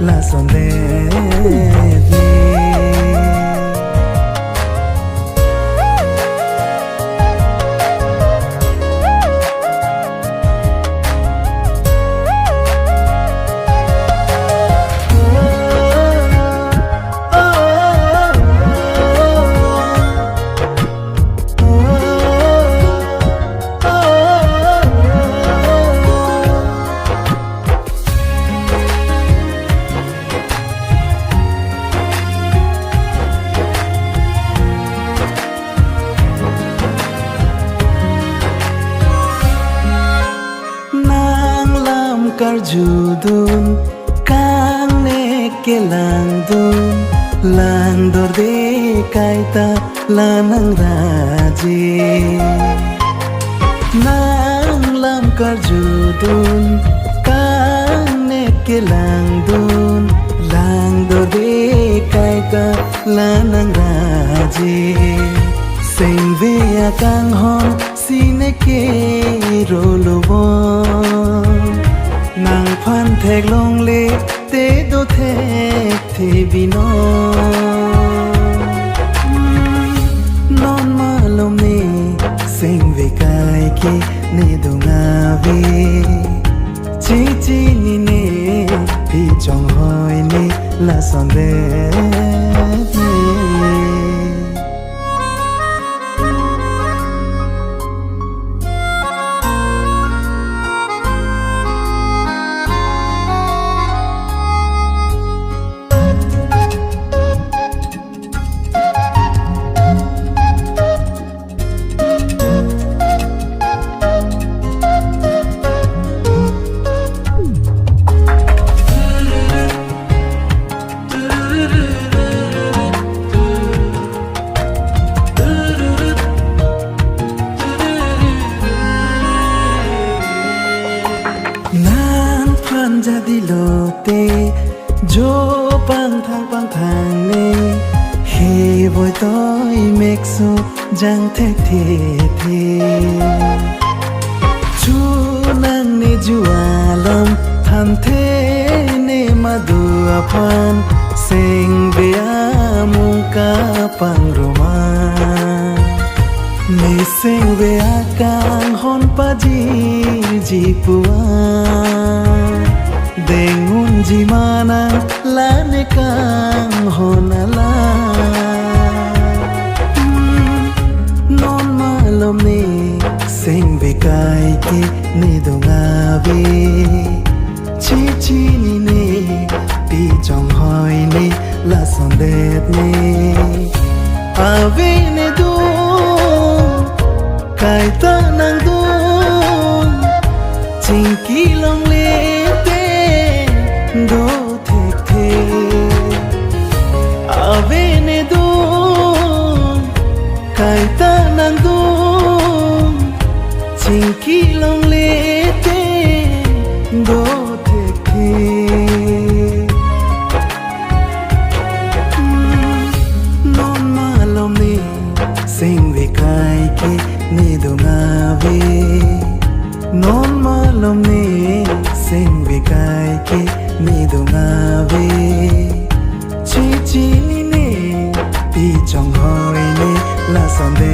la son de Karjudun kang ne ke lang dor de kaita lanang raji nang lam karjudun kang ne ke lang dor de kaita lanang raji sing ve akang hon sine ke rolobon nang phan thek long le te do thek the bino non ma lom ne sing ve kai ki ne do nga ve chi chi ni ne pi chong hoi ni la son de jadi lote jo pang thang ne he boy toy mexo jang the chu nang ne jualam tham the ne madu aphan sing bia muka pang roma ne sing bia kang hon pa ji puwa dengun jimana lane kang honala non malom ni sing bekai ki ni dongavi chi chi ni ne pi chong hoi ni la son det ni ave ne du kai ta nang du ching ki long le do the ave ne do kai ta nang do ching ki long le te do the non ma lom ni sing ve kai ki ne do nga ve non ma lom ni sing ve kai ki ni do nga ve chi chi ni ne pi chong hoi ni la son de